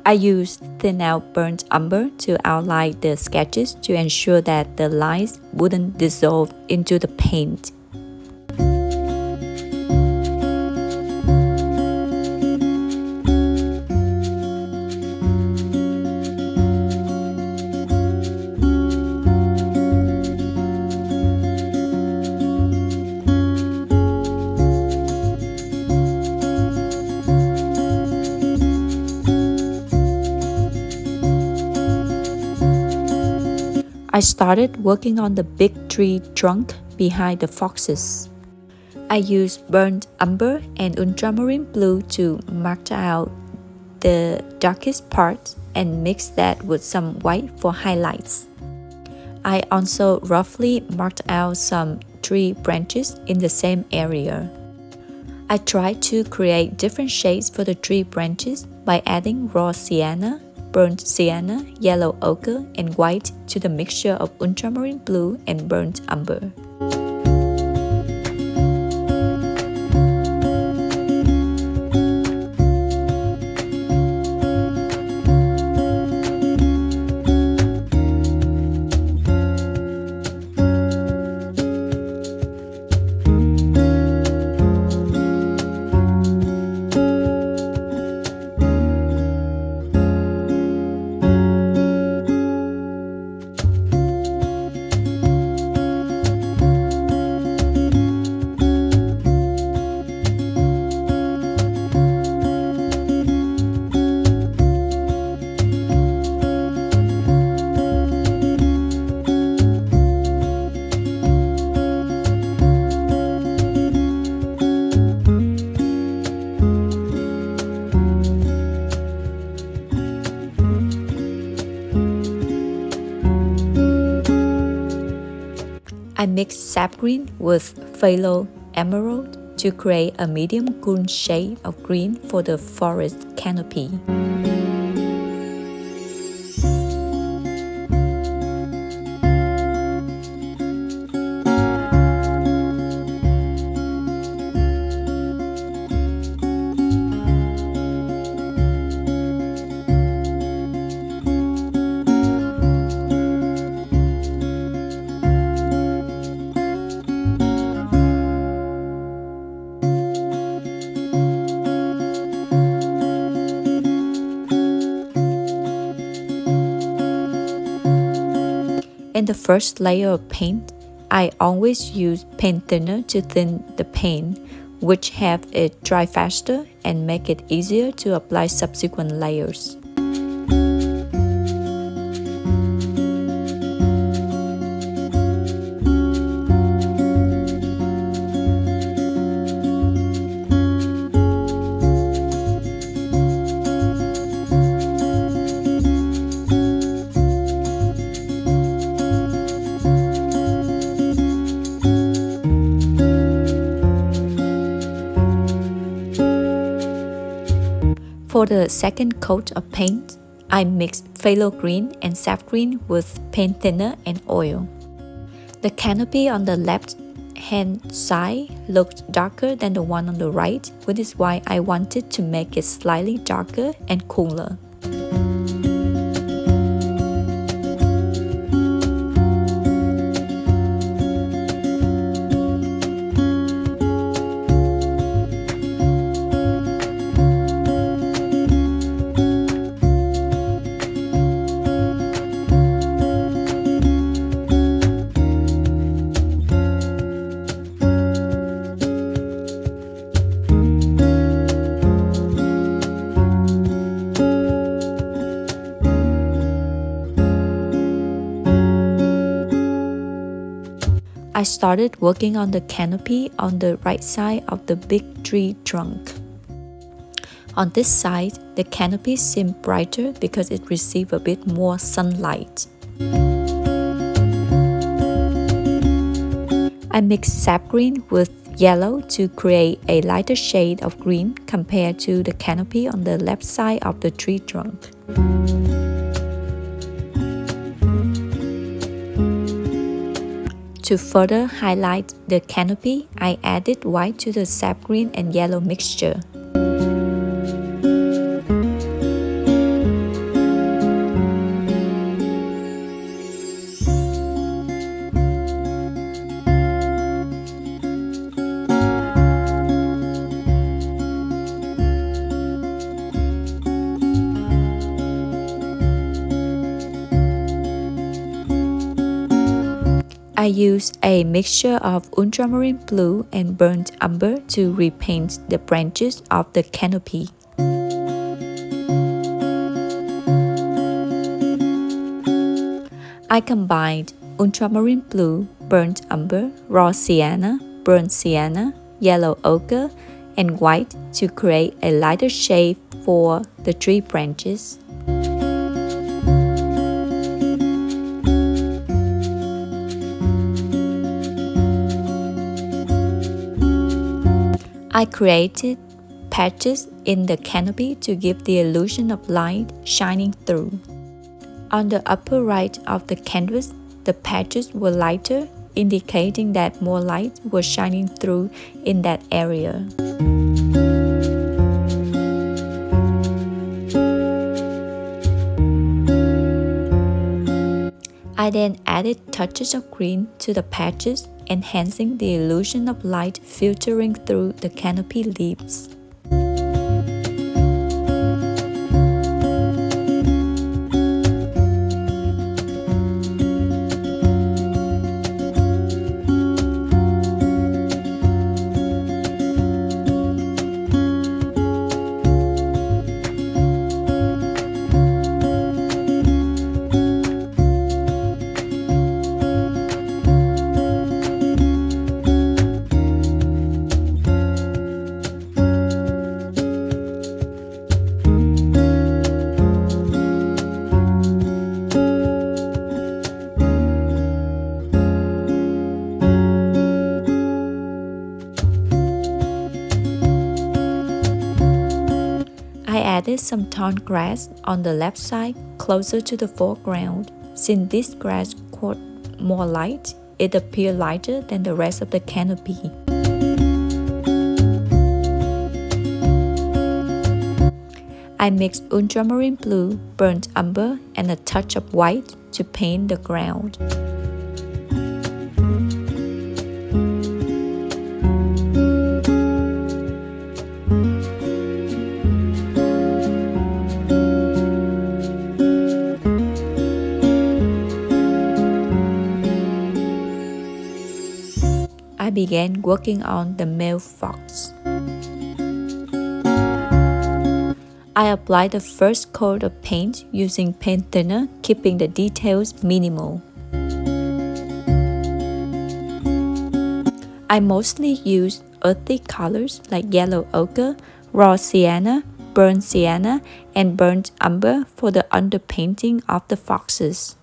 I used thin out burnt umber to outline the sketches to ensure that the lines wouldn't dissolve into the paint. I started working on the big tree trunk behind the foxes. I used burnt umber and ultramarine blue to mark out the darkest parts and mix that with some white for highlights. I also roughly marked out some tree branches in the same area. I tried to create different shades for the tree branches by adding raw sienna, burnt sienna, yellow ochre, and white to the mixture of ultramarine blue and burnt umber. I mixed sap green with phthalo emerald to create a medium cool shade of green for the forest canopy. In the first layer of paint, I always use paint thinner to thin the paint, which have it dry faster and make it easier to apply subsequent layers. For the second coat of paint, I mixed phthalo green and sap green with paint thinner and oil. The canopy on the left-hand side looked darker than the one on the right, which is why I wanted to make it slightly darker and cooler. I started working on the canopy on the right side of the big tree trunk. On this side, the canopy seemed brighter because it received a bit more sunlight. I mixed sap green with yellow to create a lighter shade of green compared to the canopy on the left side of the tree trunk. To further highlight the canopy, I added white to the sap green and yellow mixture. I use a mixture of ultramarine blue and burnt umber to repaint the branches of the canopy. I combined ultramarine blue, burnt umber, raw sienna, burnt sienna, yellow ochre, and white to create a lighter shade for the tree branches. I created patches in the canopy to give the illusion of light shining through. On the upper right of the canvas, the patches were lighter, indicating that more light was shining through in that area. I then added touches of green to the patches, enhancing the illusion of light filtering through the canopy leaves. I added some tall grass on the left side, closer to the foreground. Since this grass caught more light, it appeared lighter than the rest of the canopy. I mixed ultramarine blue, burnt umber, and a touch of white to paint the ground. I began working on the male fox. I applied the first coat of paint using paint thinner, keeping the details minimal. I mostly used earthy colors like yellow ochre, raw sienna, burnt sienna, and burnt umber for the underpainting of the foxes.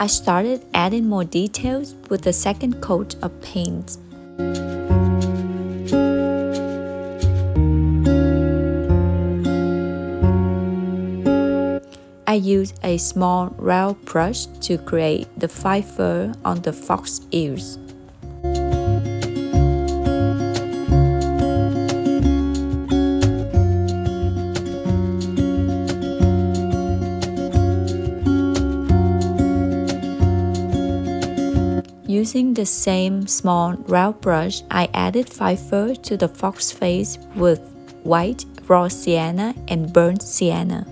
I started adding more details with the second coat of paint. I used a small round brush to create the fine fur on the fox ears. Using the same small round brush, I added fine fur to the fox face with white, raw sienna, and burnt sienna.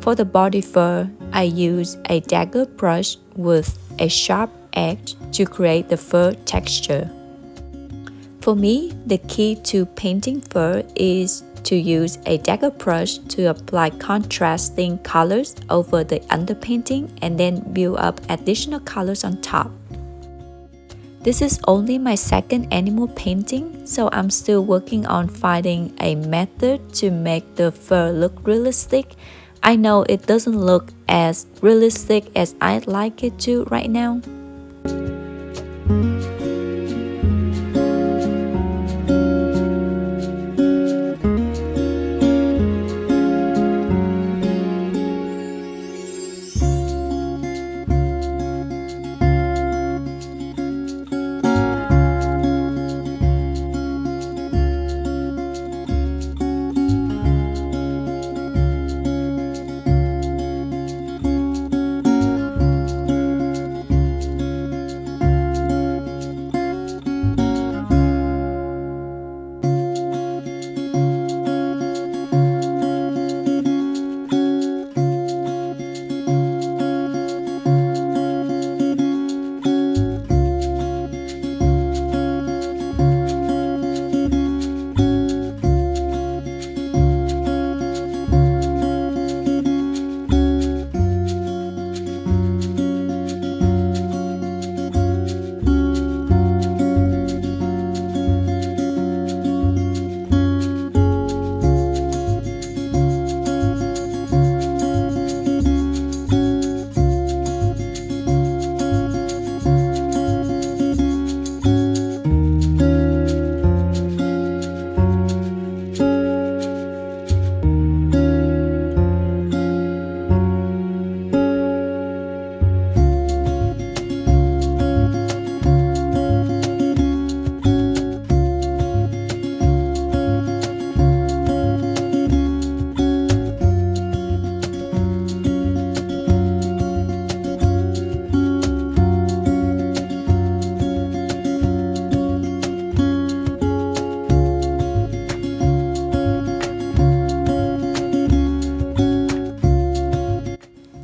For the body fur, I used a dagger brush with a sharp edge to create the fur texture. For me, the key to painting fur is to use a dagger brush to apply contrasting colors over the underpainting and then build up additional colors on top. This is only my second animal painting, so I'm still working on finding a method to make the fur look realistic. I know it doesn't look as realistic as I'd like it to right now.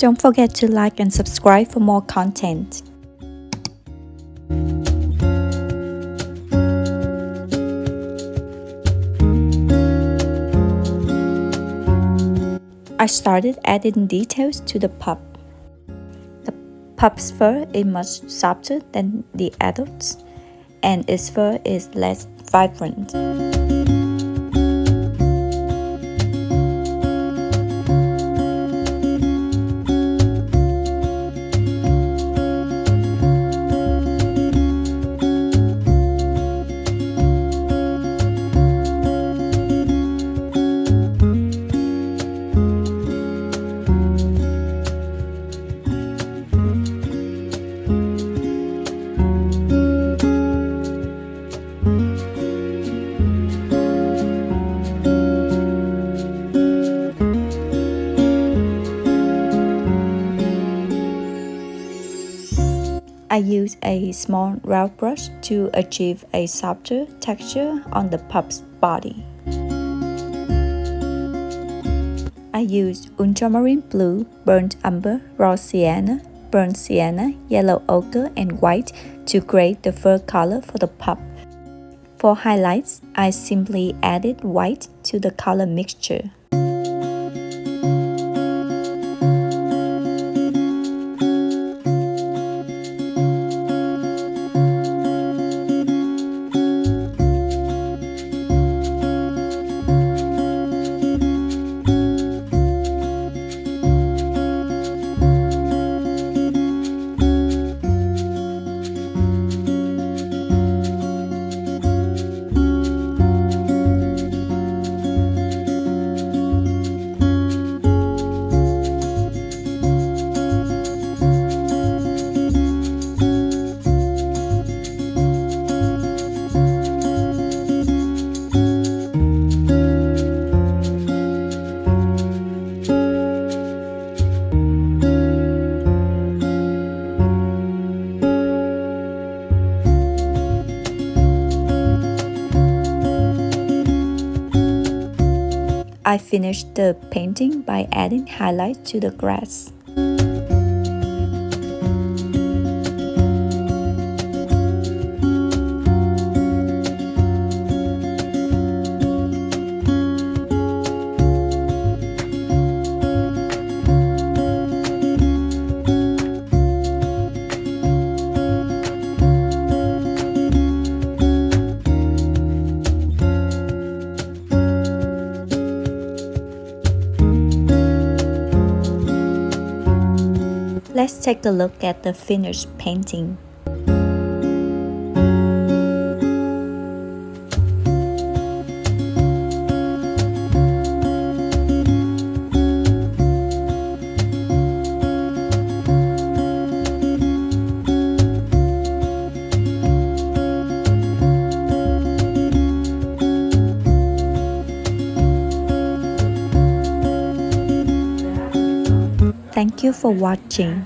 Don't forget to like and subscribe for more content. I started adding details to the pup. The pup's fur is much softer than the adult's, and its fur is less vibrant. I use a small round brush to achieve a softer texture on the pup's body. I used ultramarine blue, burnt umber, raw sienna, burnt sienna, yellow ochre, and white to create the fur color for the pup. For highlights, I simply added white to the color mixture. I finished the painting by adding highlight to the grass. Let's take a look at the finished painting. Thank you for watching.